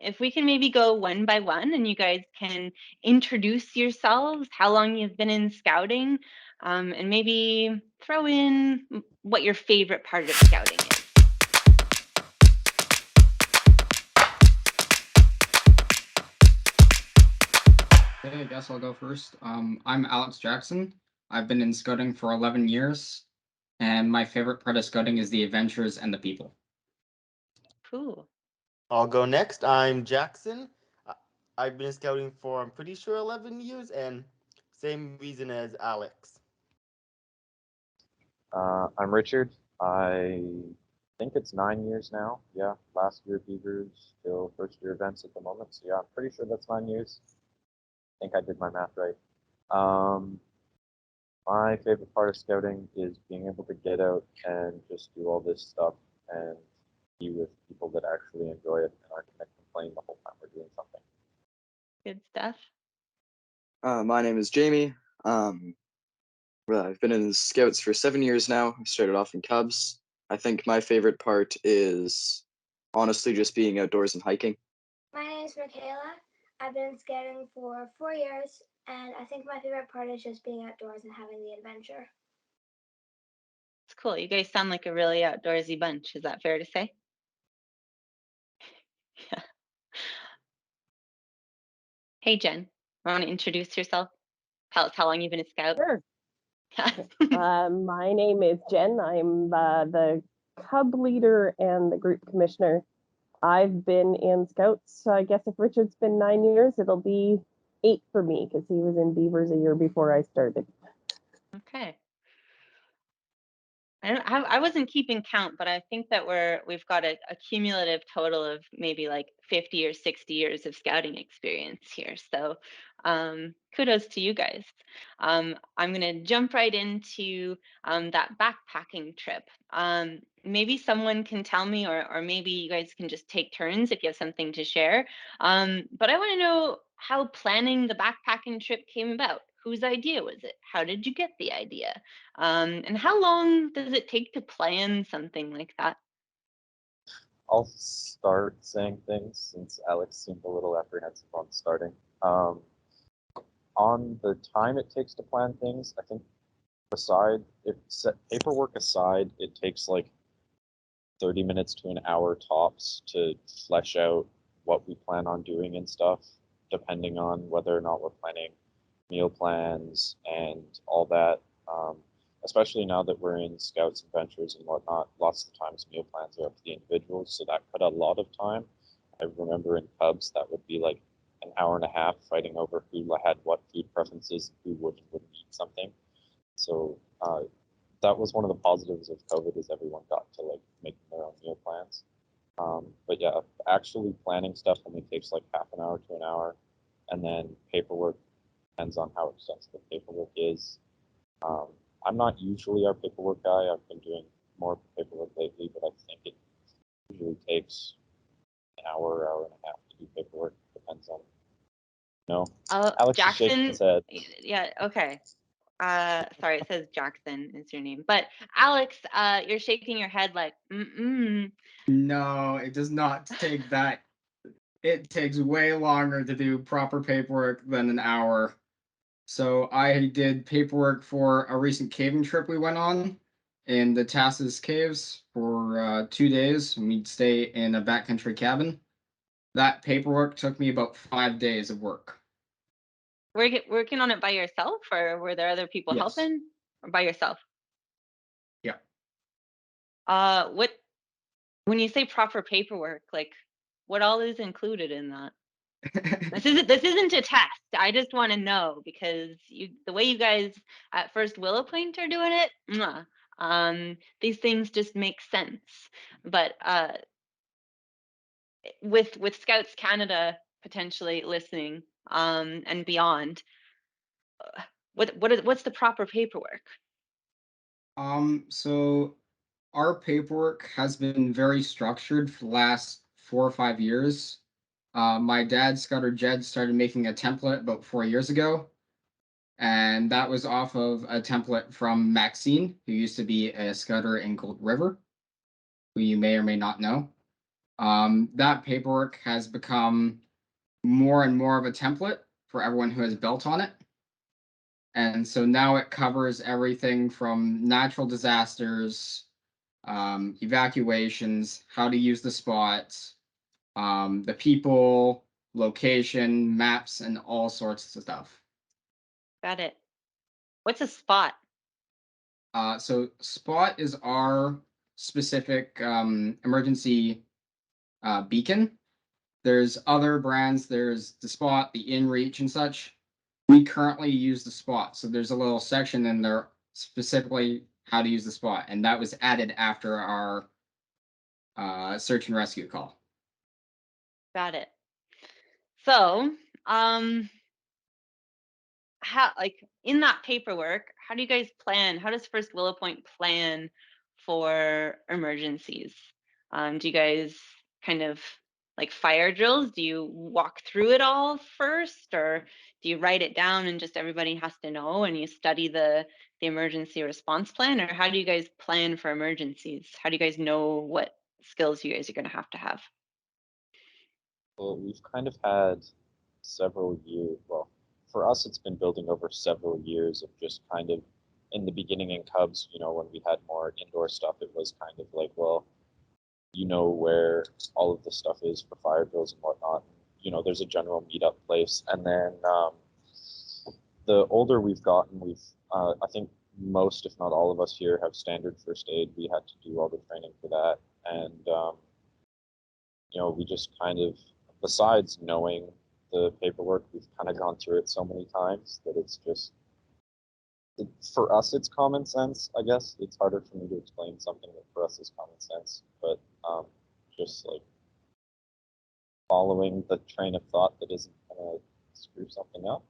if we can maybe go one by one and you guys can introduce yourselves, how long you've been in scouting, and maybe throw in what your favorite part of scouting is. Okay, I guess I'll go first. I'm Alex Jackson. I've been in scouting for 11 years, and my favorite part of scouting is the adventures and the people. Cool. I'll go next. I'm Jackson. I've been scouting for, I'm pretty sure, 11 years, and same reason as Alex. I'm Richard. I think it's 9 years now. Yeah, last year Beavers, still first year events at the moment. So yeah, I'm pretty sure that's 9 years. I think I did my math right. My favorite part of scouting is being able to get out and just do all this stuff and be with people that actually enjoy it and aren't going to complain the whole time we're doing something. Good stuff. My name is Jamie. I've been in Scouts for 7 years now. I started off in Cubs. I think my favorite part is honestly just being outdoors and hiking. My name is Michaela. I've been scouting for 4 years, and I think my favorite part is just being outdoors and having the adventure. It's cool. You guys sound like a really outdoorsy bunch. Is that fair to say? Yeah. Hey, Jen, want to introduce yourself? Tell us how long you've been a scout. Sure. My name is Jen. I'm the Cub Leader and the Group Commissioner. I've been in Scouts, I guess if Richard's been 9 years, it'll be 8 for me because he was in Beavers a year before I started. Okay. I wasn't keeping count, but I think that we've got a cumulative total of maybe like 50 or 60 years of scouting experience here. So kudos to you guys. I'm going to jump right into that backpacking trip. Maybe someone can tell me, or maybe you guys can just take turns if you have something to share. But I want to know how planning the backpacking trip came about. Whose idea was it? How did you get the idea? And how long does it take to plan something like that? I'll start saying things since Alex seemed a little apprehensive on starting. On the time it takes to plan things, I think paperwork aside, it takes like 30 minutes to an hour tops to flesh out what we plan on doing and stuff, depending on whether or not we're planning meal plans and all that. Especially now that we're in Scouts adventures and whatnot, lots of the times meal plans are up to the individuals, so that cut a lot of time. I remember in Cubs that would be like an hour and a half fighting over who had what food preferences and who wouldn't eat something. So that was one of the positives of COVID, is everyone got to like make their own meal plans. But yeah, actually planning stuff only takes like half an hour to an hour, and then paperwork depends on how extensive the paperwork is. I'm not usually our paperwork guy. I've been doing more paperwork lately, but I think it usually takes an hour, hour and a half to do paperwork. Depends on, Alex is shaking his head. Yeah, okay. Sorry, it says Jackson is your name, but Alex, you're shaking your head like, No, it does not take that. It takes way longer to do proper paperwork than an hour. So I did paperwork for a recent caving trip we went on in the Tassus Caves for 2 days. We'd stay in a backcountry cabin. That paperwork took me about 5 days of work. Working on it by yourself, or were there other people helping, or by yourself? Yeah. When you say proper paperwork, like what all is included in that? This isn't a test. I just want to know, because the way you guys at First Willow Point are doing it, these things just make sense. But with Scouts Canada potentially listening, and beyond, what's the proper paperwork? So our paperwork has been very structured for the last 4 or 5 years. My dad, Scouter Jed, started making a template about 4 years ago, and that was off of a template from Maxine, who used to be a scouter in Gold River, who you may or may not know. That paperwork has become more and more of a template for everyone who has built on it. And so now it covers everything from natural disasters, evacuations, how to use the spots, the people, location, maps, and all sorts of stuff. Got it. What's a spot? So spot is our specific emergency beacon. There's other brands. There's the Spot, the InReach, and such. We currently use the Spot, so there's a little section in there specifically how to use the Spot, and that was added after our search and rescue call. Got it. So, how, like, in that paperwork, how do you guys plan? How does First Willow Point plan for emergencies? Do you guys kind of like fire drills? Do you walk through it all first, or do you write it down and just everybody has to know and you study the emergency response plan? Or how do you guys plan for emergencies? How do you guys know what skills you guys are going to have? Well, we've kind of had several years. Well, for us, it's been building over several years of just kind of in the beginning in Cubs, when we had more indoor stuff, it was kind of like, well, where all of the stuff is for fire drills and whatnot. There's a general meetup place. And then the older we've gotten, I think most, if not all of us here have standard first aid. We had to do all the training for that. And, we just kind of, besides knowing the paperwork, we've kind of gone through it so many times that it's just, for us, it's common sense, I guess. It's harder for me to explain something that for us is common sense, but just like following the train of thought that isn't going to screw something up.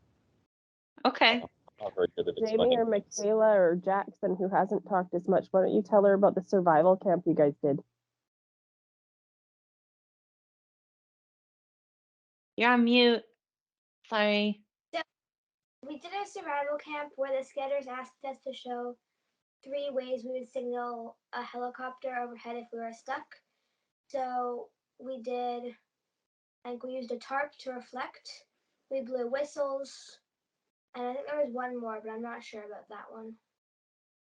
Okay. I'm not very good at Jamie explaining or things. Michaela or Jackson, who hasn't talked as much, why don't you tell her about the survival camp you guys did? You're on mute. Sorry. We did a survival camp where the scouters asked us to show 3 ways we would signal a helicopter overhead if we were stuck. So we did, we used a tarp to reflect. We blew whistles, and I think there was one more, but I'm not sure about that one.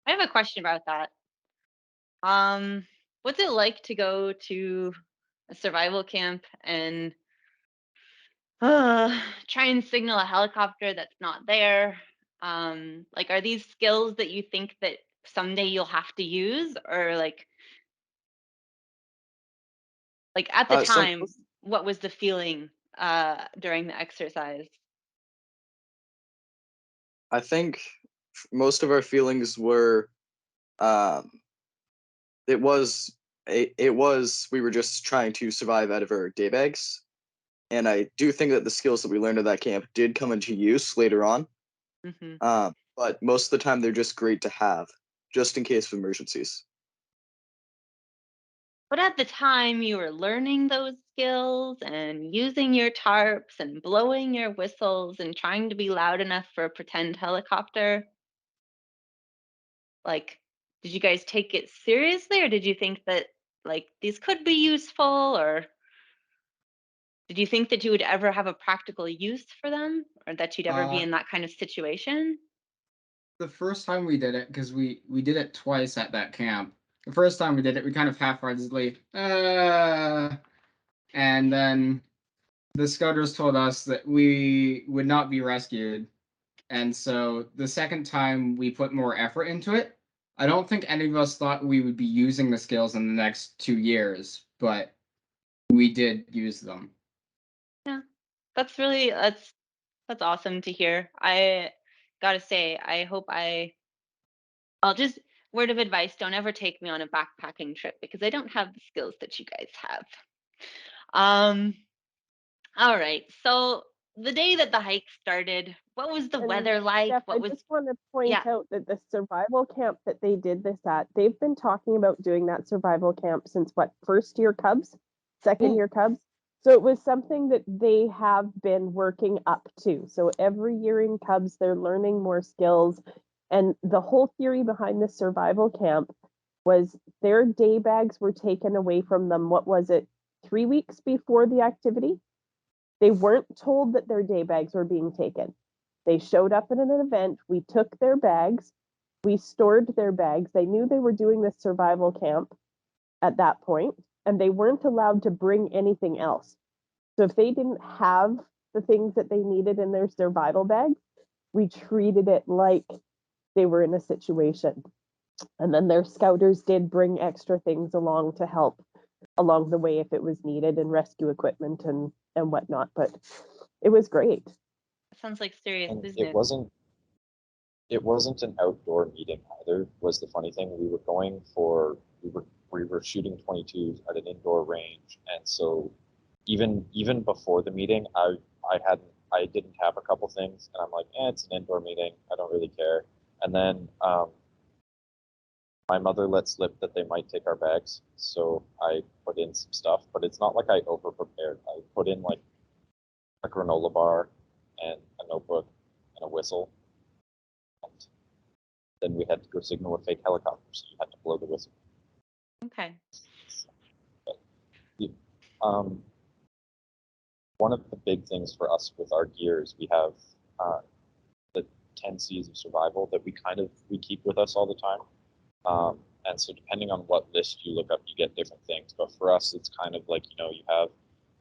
I have a question about that. What's it like to go to a survival camp and try and signal a helicopter that's not there? Like, are these skills that you think that someday you'll have to use, or like at the time, what was the feeling during the exercise? I think most of our feelings were, we were just trying to survive out of our day bags. And I do think that the skills that we learned at that camp did come into use later on. Mm-hmm. But most of the time, they're just great to have, just in case of emergencies. But at the time, you were learning those skills and using your tarps and blowing your whistles and trying to be loud enough for a pretend helicopter. Like, did you guys take it seriously, or did you think that these could be useful, or did you think that you would ever have a practical use for them, or that you'd ever be in that kind of situation? The first time we did it, because we did it twice at that camp. The first time we did it, we kind of half-heartedly, and then the scouters told us that we would not be rescued. And so the second time we put more effort into it. I don't think any of us thought we would be using the skills in the next 2 years, but we did use them. Yeah, that's really that's awesome to hear. I gotta say, I hope I'll just, word of advice, don't ever take me on a backpacking trip because I don't have the skills that you guys have. All right. So the day that the hike started, what was the And weather like? Jeff, I What was just want to point yeah. out that the survival camp that they did this at, they've been talking about doing that survival camp since what, first year Cubs, second year Cubs. So it was something that they have been working up to. So every year in Cubs, they're learning more skills. And the whole theory behind the survival camp was their day bags were taken away from them. What was it? 3 weeks before the activity. They weren't told that their day bags were being taken. They showed up at an event. We took their bags. We stored their bags. They knew they were doing this survival camp at that point, and they weren't allowed to bring anything else. So if they didn't have the things that they needed in their survival bags, we treated it like they were in a situation. And then their scouters did bring extra things along to help along the way if it was needed, and rescue equipment and whatnot. But it was great. Sounds like serious And business. it wasn't an outdoor meeting either, was the funny thing. We were shooting 22s at an indoor range, and so even before the meeting, I didn't have a couple things, and I'm like, it's an indoor meeting, I don't really care. And then my mother let slip that they might take our bags, so I put in some stuff, but it's not like I over prepared. I put in like a granola bar and a notebook and a whistle. And then we had to go signal a fake helicopter, so you had to blow the whistle. Okay. One of the big things for us with our gear is we have the 10 C's of survival that we keep with us all the time. And so depending on what list you look up, you get different things. But for us, it's kind of like, you have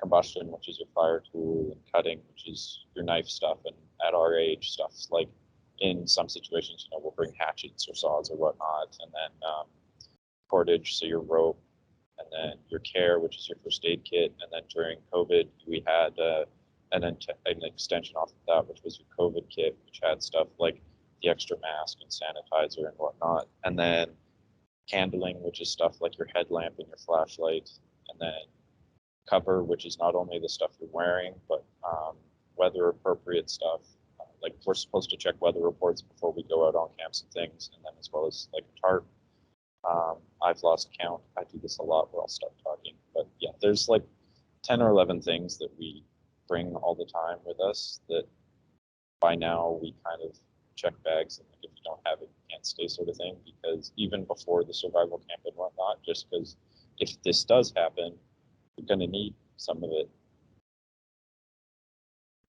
combustion, which is your fire tool, and cutting, which is your knife stuff. And at our age, stuff's like, in some situations, we'll bring hatchets or saws or whatnot. And then cordage, so your rope, and then your care, which is your first aid kit. And then during COVID, we had an extension off of that, which was your COVID kit, which had stuff like the extra mask and sanitizer and whatnot. And then candling, which is stuff like your headlamp and your flashlight. And then cover, which is not only the stuff you're wearing, but weather appropriate stuff. Like we're supposed to check weather reports before we go out on camps and things, and then as well as like a tarp. I've lost count. I do this a lot, but I'll stop talking. But yeah, there's like 10 or 11 things that we bring all the time with us that by now we kind of check bags, and like, if you don't have it, you can't stay, sort of thing. Because even before the survival camp and whatnot, just because if this does happen, you're going to need some of it.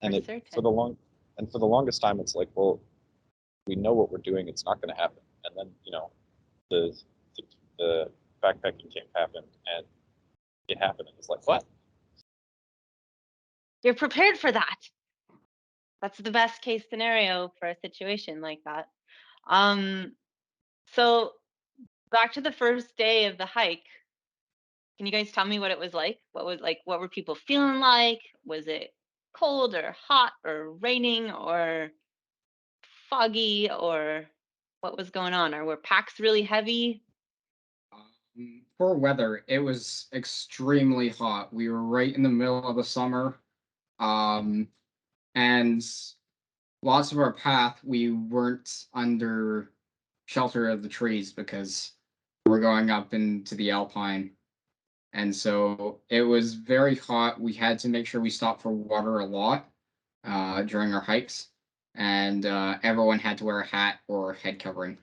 And for the longest time, it's like, well, we know what we're doing. It's not going to happen. And then the backpacking camp happened, and it happened, and it's like, what? You're prepared for that. That's the best case scenario for a situation like that. So back to the first day of the hike. Can you guys tell me what it was like? What were people feeling like? Was it cold or hot or raining or foggy, or what was going on? Or were packs really heavy? For weather, it was extremely hot. We were right in the middle of the summer. And lots of our path, we weren't under shelter of the trees because we're going up into the alpine. And so it was very hot. We had to make sure we stopped for water a lot during our hikes. And everyone had to wear a hat or head covering.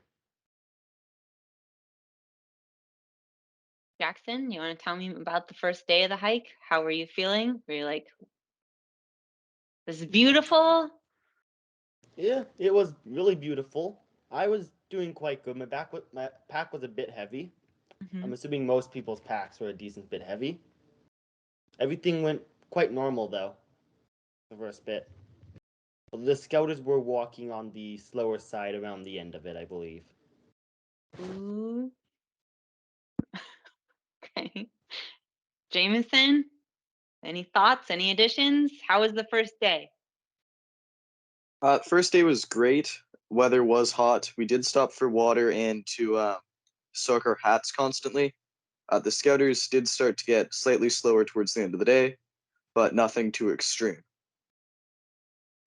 Jackson, you want to tell me about the first day of the hike? How were you feeling? Were you like, this is beautiful? Yeah, it was really beautiful. I was doing quite good. My pack was a bit heavy. Mm-hmm. I'm assuming most people's packs were a decent bit heavy. Everything went quite normal though, the first bit. The scouters were walking on the slower side around the end of it, I believe. Ooh. Okay. Jameson, any thoughts, any additions? How was the first day? First day was great. Weather was hot. We did stop for water and to soak our hats constantly. The scouters did start to get slightly slower towards the end of the day, but nothing too extreme.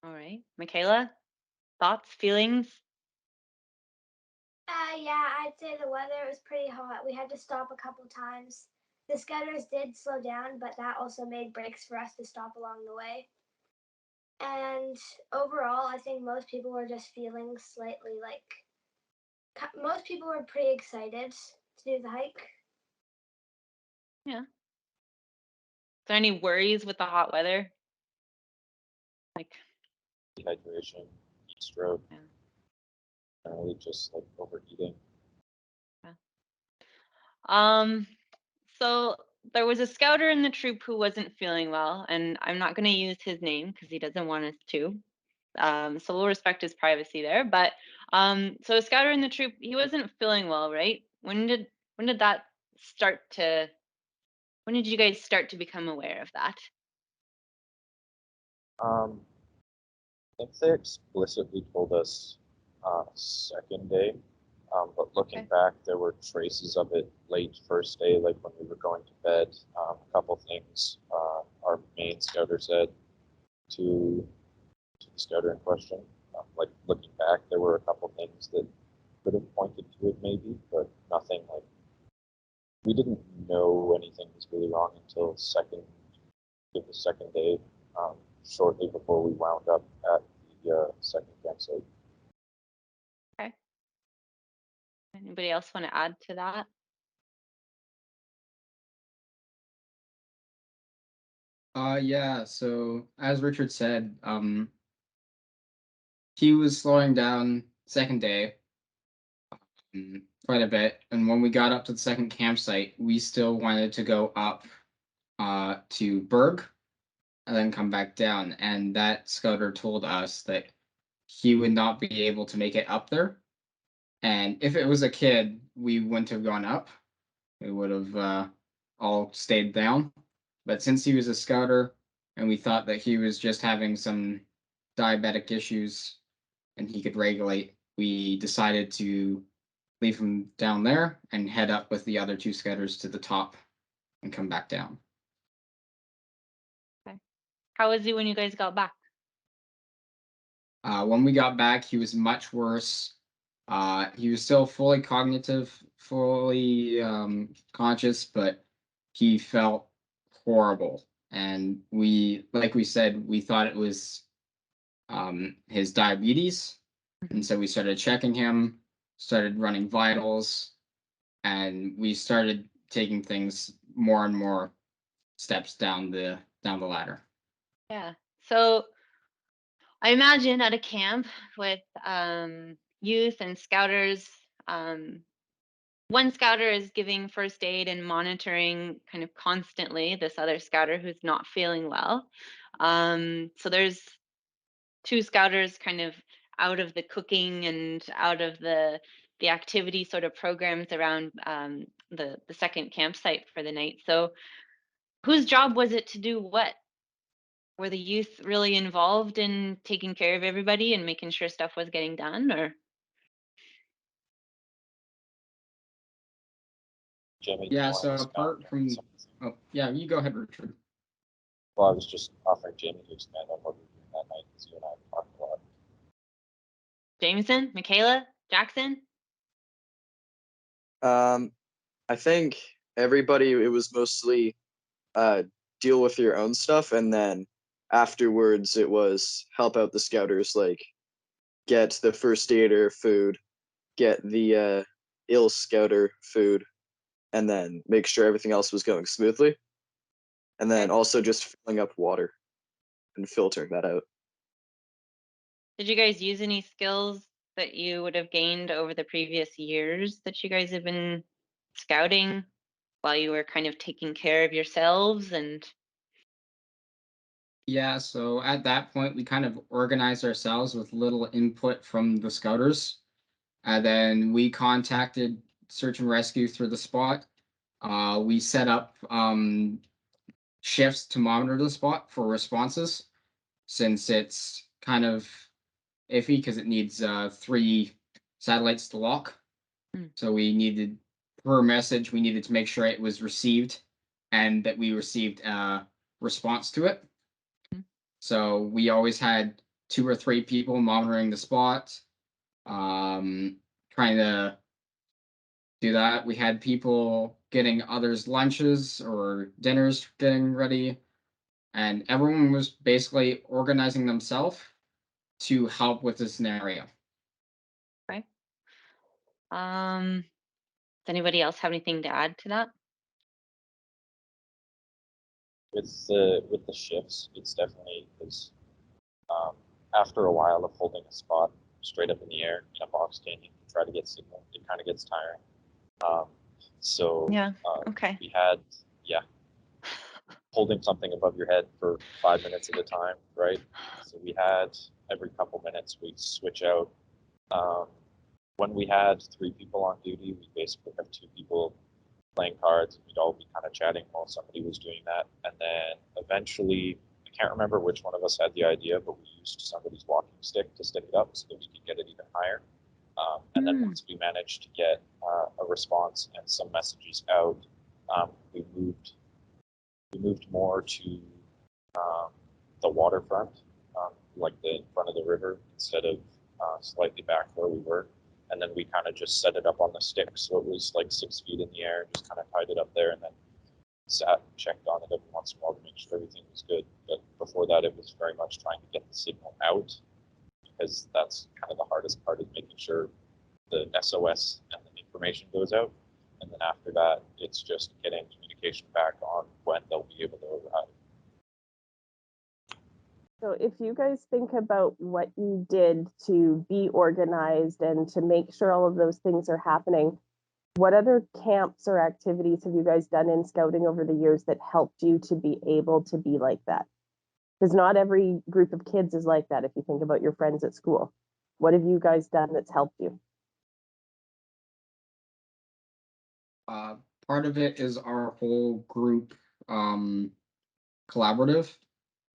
All right. Michaela, thoughts, feelings? Yeah, I'd say the weather was pretty hot. We had to stop a couple times. The scouters did slow down, but that also made breaks for us to stop along the way. And overall, I think most people were just feeling slightly like, most people were pretty excited to do the hike. Yeah. there any worries with the hot weather? Like, Dehydration, heat stroke, yeah. generally just like overeating. So there was a scouter in the troop who wasn't feeling well, and I'm not going to use his name because he doesn't want us to. So we'll respect his privacy there. But so a scouter in the troop, he wasn't feeling well, right? When did that start to? When did you guys start to become aware of that? I think they explicitly told us second day, but looking Okay. back, there were traces of it late first day, like when we were going to bed. A couple things our main scouter said to the scouter in question. Like looking back, there were a couple things that could have pointed to it maybe, but nothing like we didn't know anything was really wrong until the second day, shortly before we wound up at the second campsite. Okay. Anybody else want to add to that? Yeah, so as Richard said, he was slowing down second day quite a bit, and when we got up to the second campsite, we still wanted to go up to Berg and then come back down, and that scouter told us that he would not be able to make it up there. And if it was a kid, we wouldn't have gone up. We would have all stayed down. But since he was a scouter and we thought that he was just having some diabetic issues and he could regulate, we decided to leave him down there and head up with the other two scouters to the top and come back down. Okay. How was he when you guys got back? When we got back, he was much worse. He was still fully cognitive, fully conscious, but he felt horrible. And like we said, we thought it was his diabetes. And so we started checking him, started running vitals, and we started taking things more and more steps down the ladder. Yeah. So I imagine at a camp with youth and scouters, one scouter is giving first aid and monitoring kind of constantly this other scouter who's not feeling well. So there's two scouters kind of out of the cooking and out of the activity sort of programs around the second campsite for the night. So whose job was it to do what? Were the youth really involved in taking care of everybody and making sure stuff was getting done, or? Jamie, do you Yeah, want so to expound apart on from, something? oh, yeah, you go ahead, Richard. Well, I was just offering Jamie to expand on what we were doing that night because you and I have talked a lot. Jameson, Michaela, Jackson? I think everybody, it was mostly deal with your own stuff, and then afterwards it was help out the scouters, like get the first aider food, get the ill scouter food, and then make sure everything else was going smoothly. And then Okay. also just filling up water and filtering that out. Did you guys use any skills that you would have gained over the previous years that you guys have been scouting while you were kind of taking care of yourselves? And Yeah, so at that point, we kind of organized ourselves with little input from the scouters. And then we contacted search and rescue through the spot. We set up shifts to monitor the spot for responses since it's kind of iffy because it needs 3 satellites to lock. Mm. So we needed, per message, we needed to make sure it was received and that we received a response to it. Mm. So we always had 2 or 3 people monitoring the spot, trying to do that. We had people getting others lunches or dinners getting ready, and everyone was basically organizing themselves to help with the scenario. okay. Does anybody else have anything to add to that? with the shifts, it's definitely because after a while of holding a spot straight up in the air in a box canyon to try to get signal, it kind of gets tiring. So Yeah. Okay. we had holding something above your head for 5 minutes at a time, right? So we had every couple minutes we'd switch out. When we had 3 people on duty, we basically have 2 people playing cards, and we'd all be kind of chatting while somebody was doing that. And then eventually, I can't remember which one of us had the idea, but we used somebody's walking stick to stick it up so that we could get it even higher. And then once we managed to get a response and some messages out, we moved more to the waterfront, like the in front of the river, instead of slightly back where we were. And then we kind of just set it up on the stick, so it was like 6 feet in the air, and just kind of tied it up there, and then sat and checked on it every once in a while to make sure everything was good. But before that, it was very much trying to get the signal out, because that's kind of the hardest part, is making sure the SOS and the information goes out. And then after that, it's just getting communication back on when they'll be able to arrive. So if you guys think about what you did to be organized and to make sure all of those things are happening, what other camps or activities have you guys done in scouting over the years that helped you to be able to be like that? Because not every group of kids is like that if you think about your friends at school. What have you guys done that's helped you? Part of it is our whole group collaborative.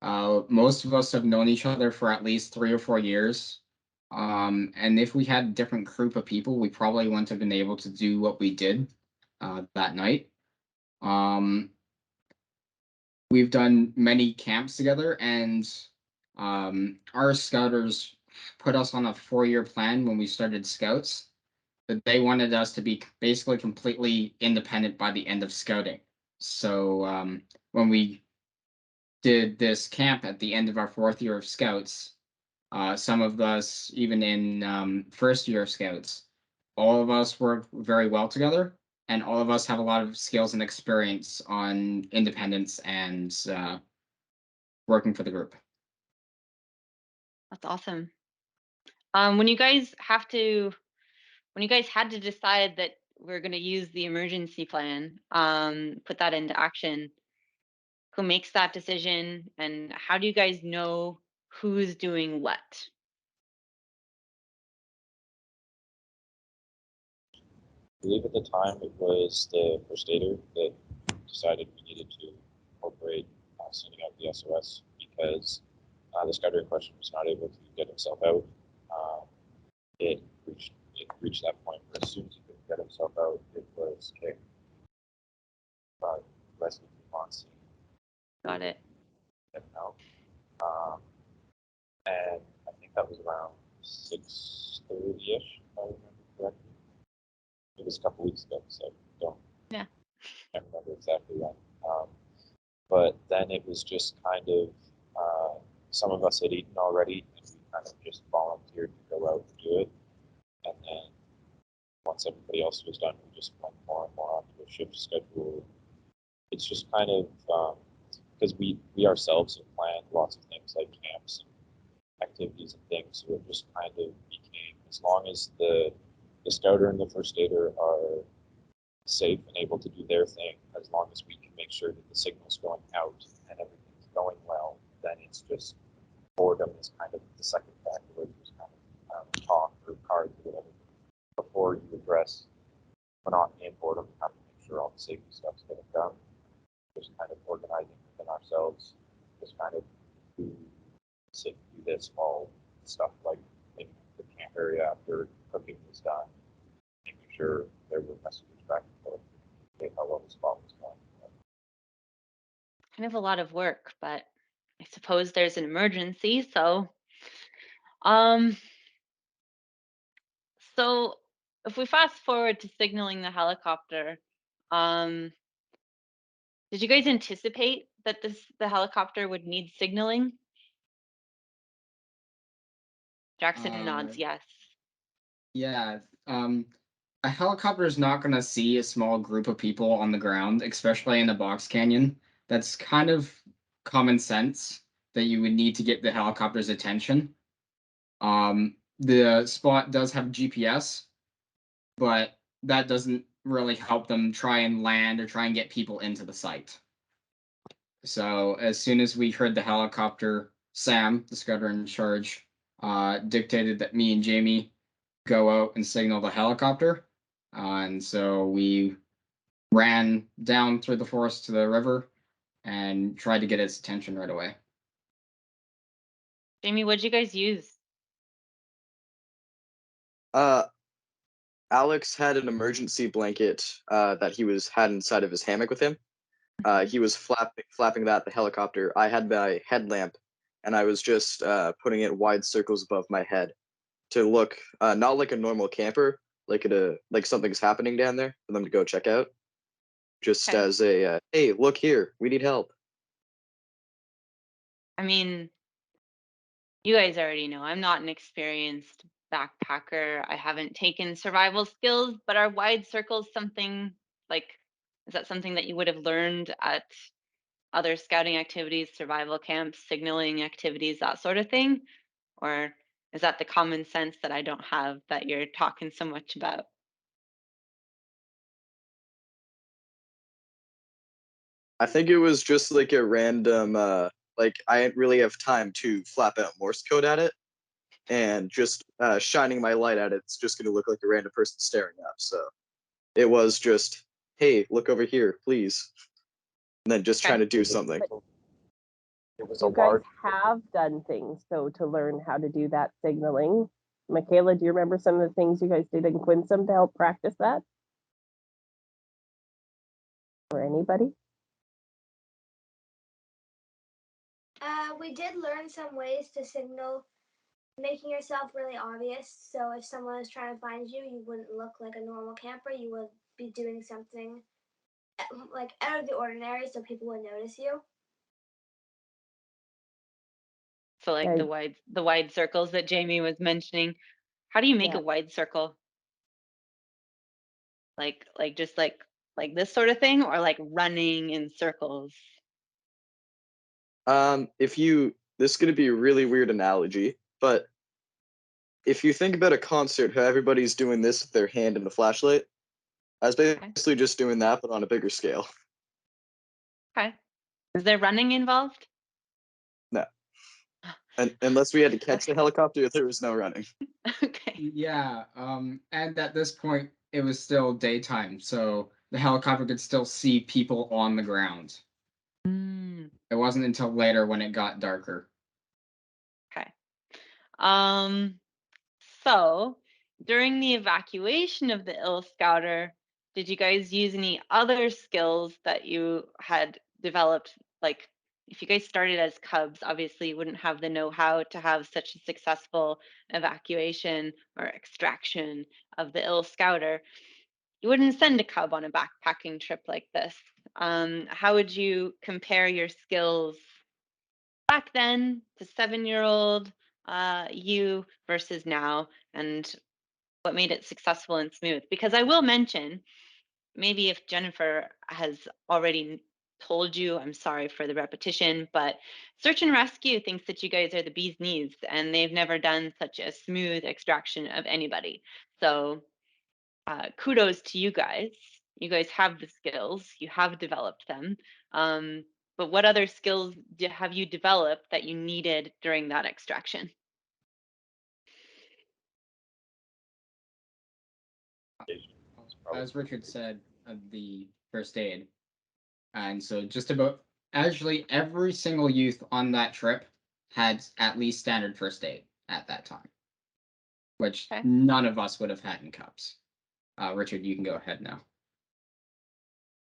Most of us have known each other for at least 3 or 4 years. And if we had a different group of people, we probably wouldn't have been able to do what we did that night. We've done many camps together, and our scouters put us on a 4-year plan when we started scouts, that they wanted us to be basically completely independent by the end of scouting. So when we did this camp at the end of our 4th year of scouts, some of us, even in first year of scouts, all of us work very well together, and all of us have a lot of skills and experience on independence and working for the group. That's awesome. When you guys had to decide that we're going to use the emergency plan, put that into action, who makes that decision, and how do you guys know who's doing what? I believe at the time it was the first aider that decided we needed to incorporate sending out the SOS, because the scouter in question was not able to get himself out. It reached that point where as soon as he could get himself out, it was kicked by rescue team on scene. Got it. Get him out. And I think that was around 6:30ish, if I remember correctly. It was a couple weeks ago, so can't remember exactly when. But then it was just kind of some of us had eaten already, and we kind of just volunteered to go out and do it. And then once everybody else was done, we just went more and more onto a shift schedule. It's just kind of because we ourselves have planned lots of things like camps and activities and things, so it just kind of became, as long as the scouter and the first aider are safe and able to do their thing, as long as we can make sure that the signal's going out and everything's going well, then it's just boredom is kind of the second factor, where you just kind of talk or cards or whatever before you address monotony and boredom. You have to make sure all the safety stuff's getting done. Just kind of organizing within ourselves, just kind of do this all stuff like in the camp area after cooking was done, making sure there were messages back and forth to how well the spot was going. Kind of a lot of work, but I suppose there's an emergency, so um so if we fast forward to signaling the helicopter, um did you guys anticipate that the helicopter would need signaling? Jackson nods yes. Yeah, a helicopter is not going to see a small group of people on the ground, especially in a box canyon. that's kind of common sense that you would need to get the helicopter's attention. The spot does have GPS, but that doesn't really help them try and land or try and get people into the site. So as soon as we heard the helicopter, Sam, the scouter in charge, dictated that me and Jamie go out and signal the helicopter. And so we ran down through the forest to the river and tried to get its attention right away. Jamie, what'd you guys use? Alex had an emergency blanket that he had inside of his hammock with him. He was flapping that at the helicopter. I had my headlamp, and I was just putting it wide circles above my head to look not like a normal camper, like something's happening down there for them to go check out. Just Okay. as a hey, look here, we need help. I mean, you guys already know I'm not an experienced backpacker. I haven't taken survival skills, but are wide circles something like, is that something that you would have learned at other scouting activities, survival camps, signaling activities, that sort of thing? Or is that the common sense that I don't have that you're talking so much about? I think it was just like a random like I didn't really have time to flap out Morse code at it, and just shining my light at it's just going to look like a random person staring up. So it was just, hey, look over here, please, and then just Okay. trying to do something. It was a You guys large. have done things though to learn how to do that signaling. Michaela, do you remember some of the things you guys did in Quinsam to help practice that? Or anybody? We did learn some ways to signal, making yourself really obvious. So if someone is trying to find you, you wouldn't look like a normal camper. You would be doing something like out of the ordinary, so people would notice you. So like Yeah. the wide circles that Jamie was mentioning. How do you make Yeah. a wide circle? Like just like this sort of thing, or like running in circles? This is going to be a really weird analogy, but if you think about a concert, how everybody's doing this with their hand in the flashlight, I was basically just doing that, but on a bigger scale. Okay. Is there running involved? No, and unless we had to catch the helicopter, there was no running. Okay. Yeah, and at this point, it was still daytime, so the helicopter could still see people on the ground. Mm, It wasn't until later when it got darker. okay. So during the evacuation of the ill scouter, did you guys use any other skills that you had developed? Like, if you guys started as Cubs, obviously you wouldn't have the know-how to have such a successful evacuation or extraction of the ill scouter. You wouldn't send a Cub on a backpacking trip like this. How would you compare your skills back then to 7-year-old you versus now, and what made it successful and smooth? Because I will mention, maybe if Jennifer has already told you, I'm sorry for the repetition, but search and rescue thinks that you guys are the bee's knees, and they've never done such a smooth extraction of anybody. So kudos to you guys. You guys have the skills, you have developed them. But what other skills have you developed that you needed during that extraction? As Richard said, the first aid. And so just about actually every single youth on that trip had at least standard first aid at that time, which Okay. none of us would have had in Cubs. Richard, you can go ahead now.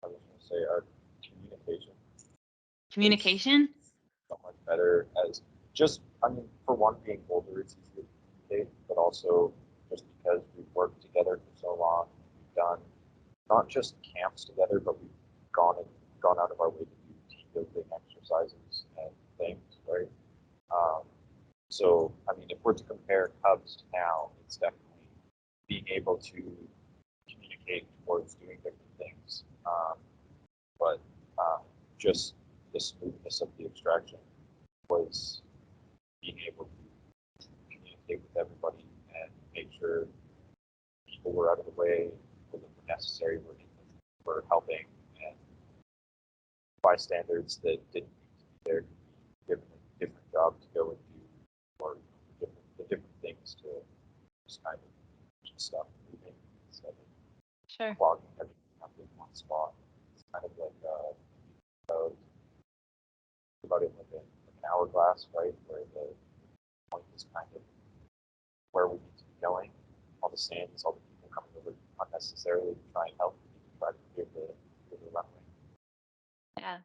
I was going to say our communication. Communication? So much better as just, I mean, for one, being older, it's easier to communicate, but also just because we've worked together for so long, we've done not just camps together, but we've gone out of our way to do team building exercises and things, right? So, I mean, if we're to compare Cubs to now, it's definitely being able to communicate towards doing different things. But just the smoothness of the extraction was being able to communicate with everybody and make sure people were out of the way, people that were necessary were helping, and bystanders that didn't need to be there could be given a different job to go and do, or different things to just kind of keep stuff moving instead of Sure. clogging everything up in one spot. It's kind of like about it like an hourglass, right? Where the point is kind of where we need to be going. All the stands, all the people coming over unnecessarily to try and help people try to clear the runway. Yeah.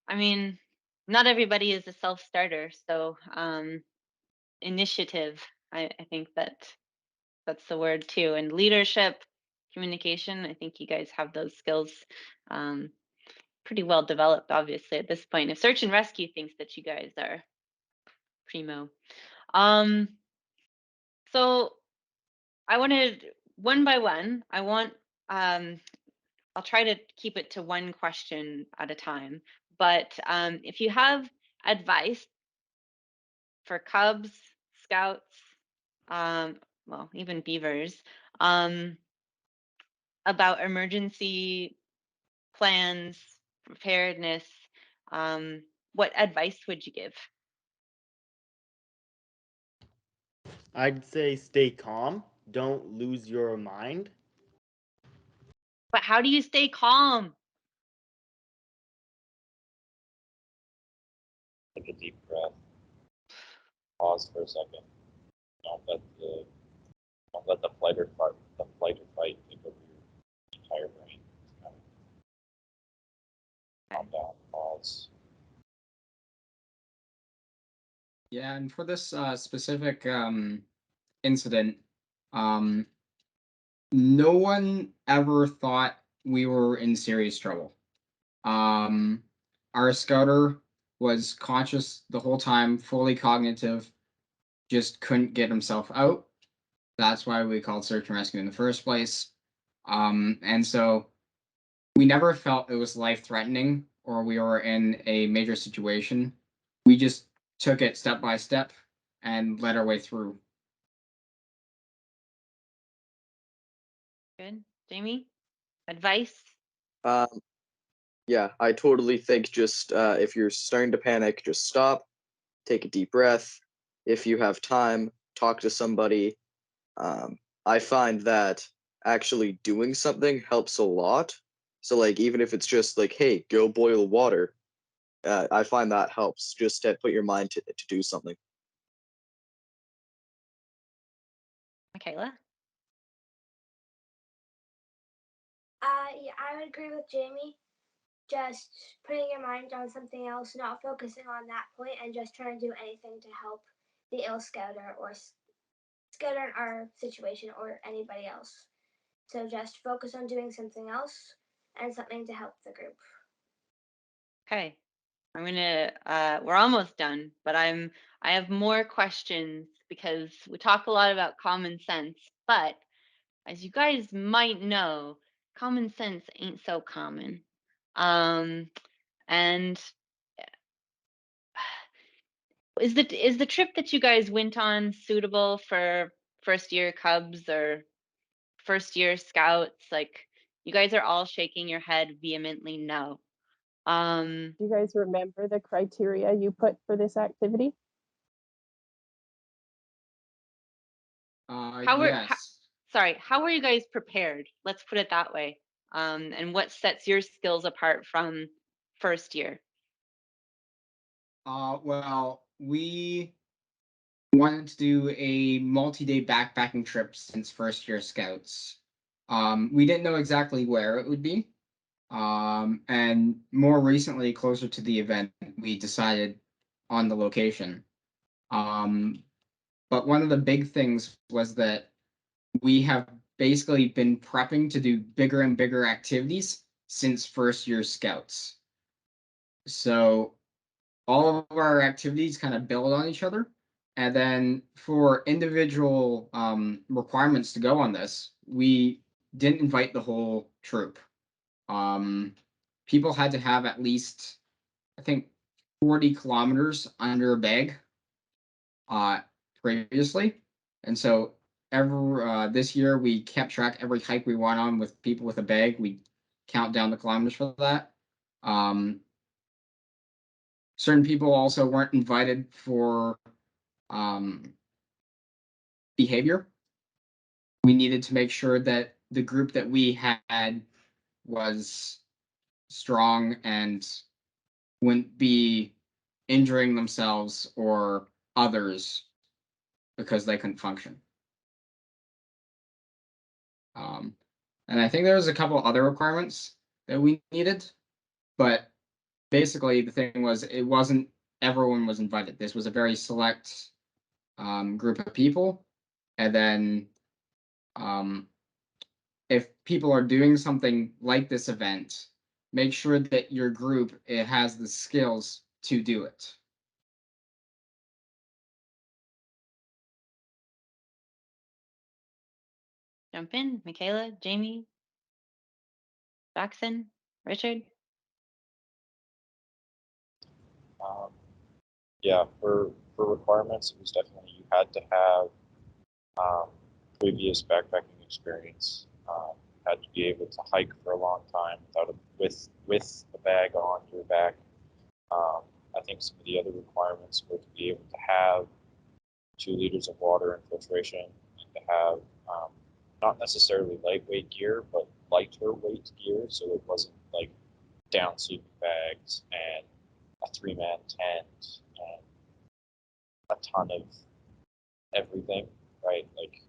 I mean, not everybody is a self-starter, so initiative. I think that's the word too, and leadership, communication. I think you guys have those skills pretty well developed, obviously, at this point. If search and rescue thinks that you guys are primo. So I wanted one by one. I'll try to keep it to one question at a time. But if you have advice for Cubs, Scouts, well, even Beavers, about emergency plans, preparedness, what advice would you give? I'd say stay calm. Don't lose your mind. But how do you stay calm? Take a deep breath, pause for a second. Don't let the flight or fight take over your entire brain. Kind of calm down, pause. Yeah, and for this specific incident, um, no one ever thought we were in serious trouble. Our scouter was conscious the whole time, fully cognitive, just couldn't get himself out. That's why we called search and rescue in the first place. And so we never felt it was life threatening or we were in a major situation. We just took it step by step and led our way through. Good. Jamie, advice? Yeah, I totally think just if you're starting to panic, just stop, take a deep breath. If you have time, talk to somebody. I find that actually doing something helps a lot. So, like, even if it's just like, hey, go boil water, I find that helps just to put your mind to do something. Michaela? Yeah, I would agree with Jamie. Just putting your mind on something else, not focusing on that point, and just trying to do anything to help the ill scouter or scouter in our situation or anybody else. So just focus on doing something else and something to help the group. Okay. We're almost done, but I have more questions because we talk a lot about common sense, but as you guys might know, common sense ain't so common. And is the trip that you guys went on suitable for first year Cubs or first year Scouts? Like, you guys are all shaking your head vehemently no. Do you guys remember the criteria you put for this activity? Yes. How were you guys prepared? Let's put it that way. And what sets your skills apart from first year? Well, we wanted to do a multi-day backpacking trip since first year scouts. We didn't know exactly where it would be. And more recently, closer to the event, we decided on the location. But one of the big things was that we have basically been prepping to do bigger and bigger activities since first year scouts. So all of our activities kind of build on each other. And then for individual requirements to go on this, we didn't invite the whole troop. People had to have at least I think 40 kilometers under a bag previously, and so this year we kept track every hike we went on with people with a bag. We count down the kilometers for that. Certain people also weren't invited for behavior. We needed to make sure that the group that we had was strong and wouldn't be injuring themselves or others because they couldn't function. And I think there was a couple other requirements that we needed, but basically the thing was it wasn't everyone was invited. This was a very select group of people, and then if people are doing something like this event, make sure that your group has the skills to do it. Jump in, Michaela, Jamie, Jackson, Richard. Yeah, for requirements, it was definitely you had to have previous backpacking experience. You had to be able to hike for a long time with a bag on your back. I think some of the other requirements were to be able to have 2 liters of water and filtration, and to have not necessarily lightweight gear, but lighter weight gear, so it wasn't like down sleeping bags and a 3-man tent and a ton of everything, right? Like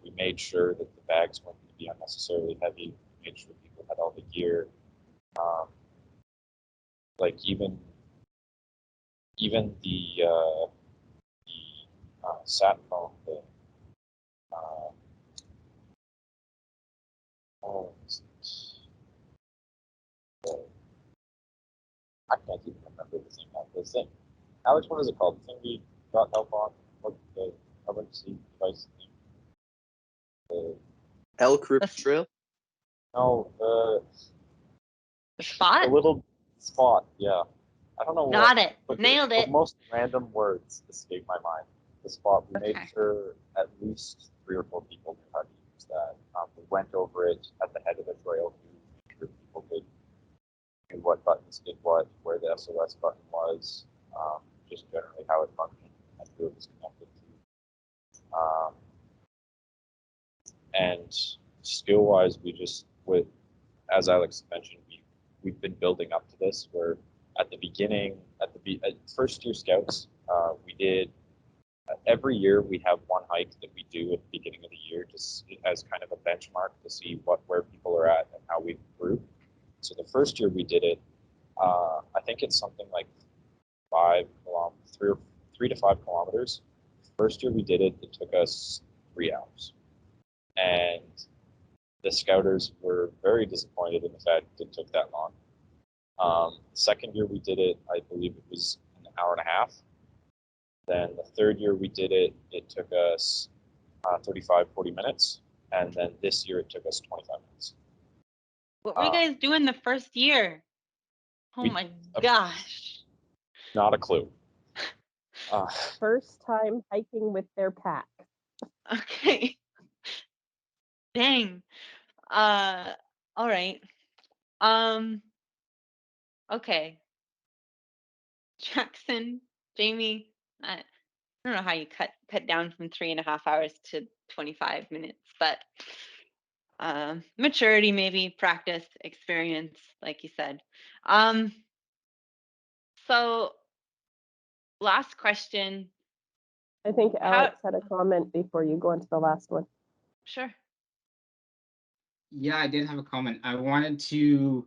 we made sure that the bags weren't going to be unnecessarily heavy. We made sure people had all the gear. Like even the sat phone thing. Oh, I can't even remember the thing. The thing. Alex, what is it called? The thing we got help on? What the emergency device thing? The Elk Root The, Trail. no, the the spot? little spot. Yeah, I don't know Got what. it. But Nailed the it. most random words escape my mind. The spot. We made Okay. sure at least 3 or 4 people knew how to use that. We went over it at the head of the trail to make sure people could knew what buttons did what, where the SOS button was, just generally how it functioned and who it was connected to. And skill-wise, we just, as Alex mentioned, we've been building up to this. Where at the beginning, at first year scouts, we did every year we have one hike that we do at the beginning of the year, just as kind of a benchmark to see where people are at and how we've improved. So the first year we did it, I think it's something like 3 to 5 kilometers. First year we did it, it took us 3 hours. And the scouters were very disappointed in the fact it took that long. Second year we did it, I believe it was an hour and a half. Then the third year we did it, it took us 35, 40 minutes. And then this year it took us 25 minutes. What were you guys doing the first year? Oh my gosh. Not a clue. First time hiking with their pack. Okay. Dang. All right. Okay. Jackson, Jamie, I don't know how you cut down from 3.5 hours to 25 minutes, but maturity, maybe practice, experience, like you said. So last question. I think Alex had a comment before you go into the last one. Sure. Yeah, I did have a comment. I wanted to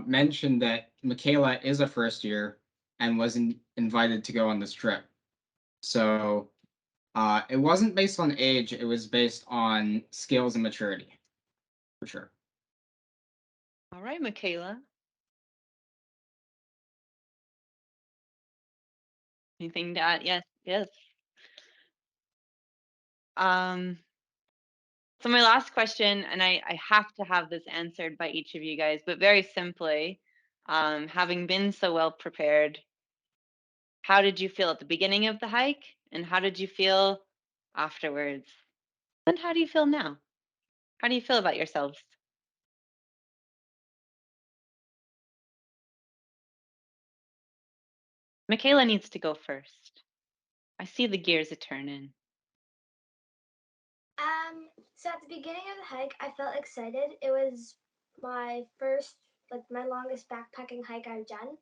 mention that Michaela is a first year and was invited to go on this trip. So it wasn't based on age, it was based on skills and maturity, for sure. All right, Michaela. Anything to add? Yes, yes. So my last question, and I have to have this answered by each of you guys, but very simply, having been so well prepared, how did you feel at the beginning of the hike, and how did you feel afterwards? And how do you feel now? How do you feel about yourselves? Michaela needs to go first. I see the gears a turning. So at the beginning of the hike, I felt excited. It was my first, like my longest backpacking hike I've done.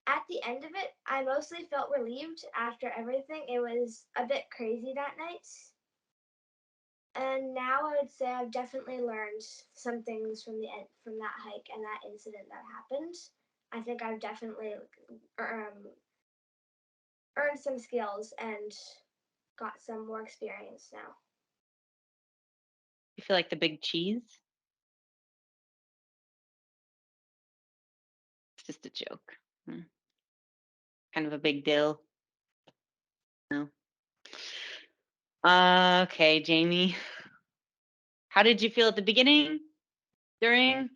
At the end of it, I mostly felt relieved after everything. It was a bit crazy that night. And now I would say I've definitely learned some things from the end from that hike and that incident that happened. I think I've definitely earned some skills and got some more experience now. You feel like the big cheese? It's just a joke. Kind of a big deal. No. Okay, Jamie. How did you feel at the beginning, during,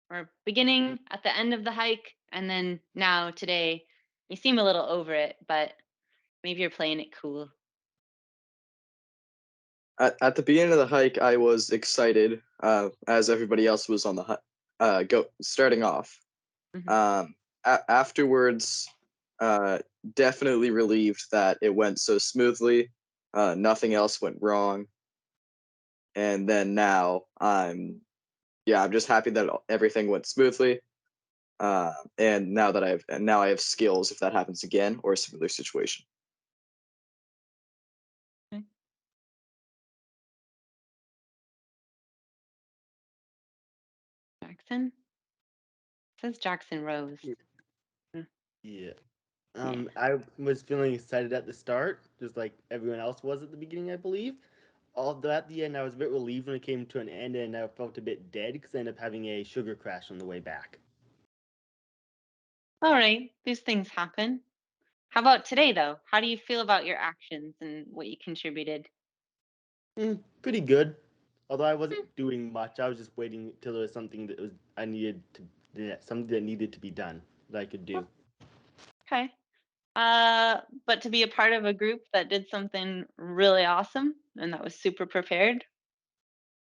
or beginning, at the end of the hike, and then now today? You seem a little over it, but maybe you're playing it cool. At the beginning of the hike, I was excited, as everybody else was on the starting off. Mhm. Afterwards, definitely relieved that it went so smoothly. Nothing else went wrong. And then now I'm just happy that everything went smoothly. And now I have skills if that happens again or a similar situation. Okay. Jackson? It says Jackson Rose. Yeah. Yeah. I was feeling excited at the start, just like everyone else was at the beginning, I believe. Although at the end, I was a bit relieved when it came to an end, and I felt a bit dead because I ended up having a sugar crash on the way back. All right, these things happen. How about today, though? How do you feel about your actions and what you contributed? Pretty good. Although I wasn't doing much, I was just waiting till there was something that something that needed to be done that I could do. Okay. But to be a part of a group that did something really awesome and that was super prepared,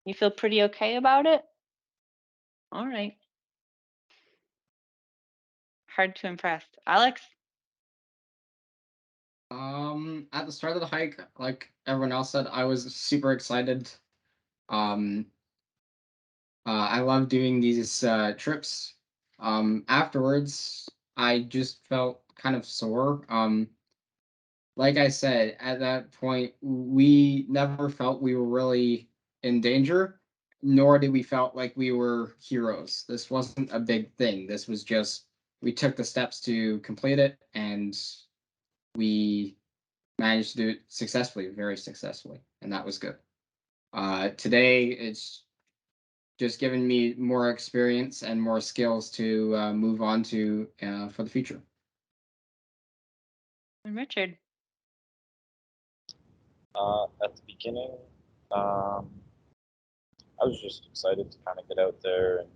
you feel pretty okay about it? All right. Hard to impress. Alex? At the start of the hike, like everyone else said, I was super excited. Um, I love doing these trips. Afterwards, I just felt kind of sore. Like I said, at that point, we never felt we were really in danger, nor did we felt like we were heroes. This wasn't a big thing. This was just we took the steps to complete it, and we managed to do it successfully, very successfully, and that was good. Today, it's just given me more experience and more skills to move on to for the future. And Richard? At the beginning, I was just excited to kind of get out there and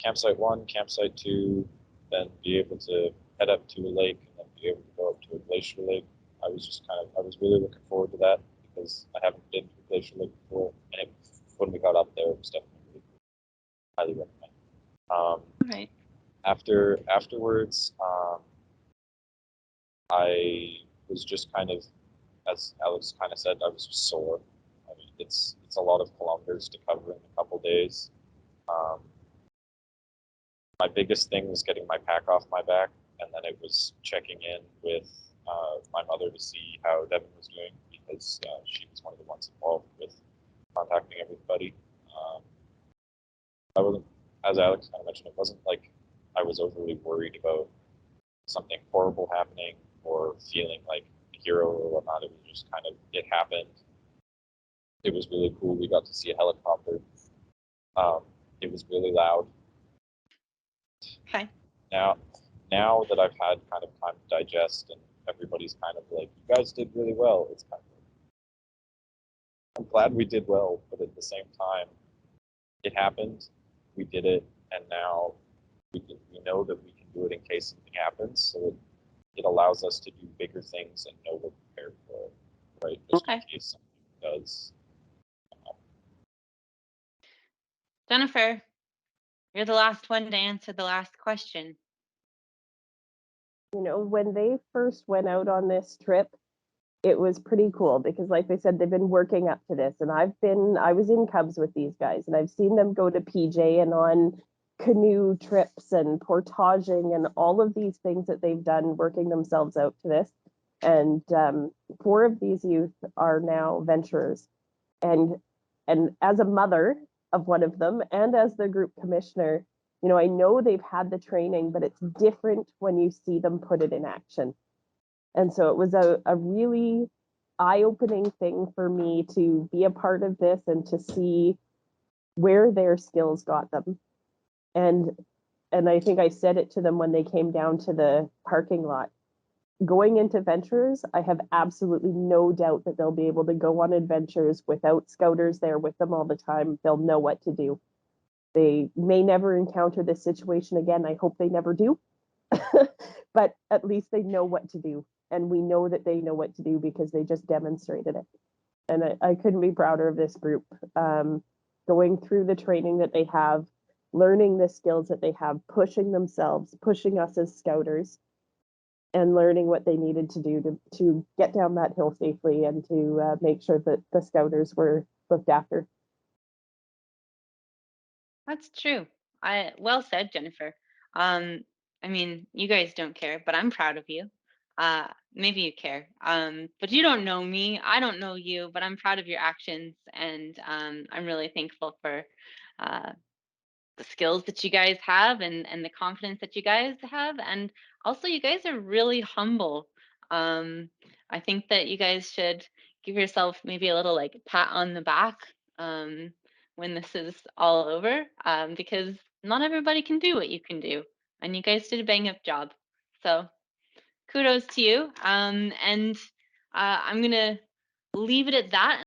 campsite 1, campsite 2, then be able to head up to a lake and then be able to go up to a glacier lake. I was really looking forward to that because I haven't been to a glacier lake before, and when we got up there, it was definitely really cool. Highly recommend. All right. Afterwards, I was just kind of, as Alex kind of said, I was just sore. I mean, it's a lot of kilometers to cover in a couple days. Um, my biggest thing was getting my pack off my back, and then it was checking in with my mother to see how Devin was doing because she was one of the ones involved with contacting everybody. I wasn't, as Alex kind of mentioned, it wasn't like I was overly worried about something horrible happening or feeling like a hero or whatnot. It was just kind of it happened. It was really cool. We got to see a helicopter. It was really loud. Okay. Now that I've had kind of time to digest and everybody's kind of like, you guys did really well. It's kind of I'm glad we did well, but at the same time, it happened. we did it, and now we know that we can do it in case something happens. So it allows us to do bigger things and know we're prepared for it, right? Just in Okay. case something does. Jennifer, you're the last one to answer the last question. You know, when they first went out on this trip, it was pretty cool because, like they said, they've been working up to this. And I was in Cubs with these guys, and I've seen them go to PJ and on canoe trips and portaging and all of these things that they've done, working themselves out to this. And 4 of these youth are now venturers. And as a mother of one of them, and as the group commissioner, you know, I know they've had the training, but it's different when you see them put it in action. And so it was a really eye-opening thing for me to be a part of this and to see where their skills got them. And I think I said it to them when they came down to the parking lot. Going into ventures, I have absolutely no doubt that they'll be able to go on adventures without scouters there with them all the time. They'll know what to do. They may never encounter this situation again. I hope they never do. But at least they know what to do. And we know that they know what to do because they just demonstrated it. And I couldn't be prouder of this group. Going through the training that they have, learning the skills that they have, pushing themselves, pushing us as scouters, and learning what they needed to do to get down that hill safely and to make sure that the scouters were looked after. That's true. Well said, Jennifer. I mean, you guys don't care, but I'm proud of you. Maybe you care, but you don't know me. I don't know you, but I'm proud of your actions, and I'm really thankful for the skills that you guys have and the confidence that you guys have, and also you guys are really humble. I think that you guys should give yourself maybe a little like pat on the back when this is all over, because not everybody can do what you can do, and you guys did a bang up job. So kudos to you. And I'm gonna leave it at that.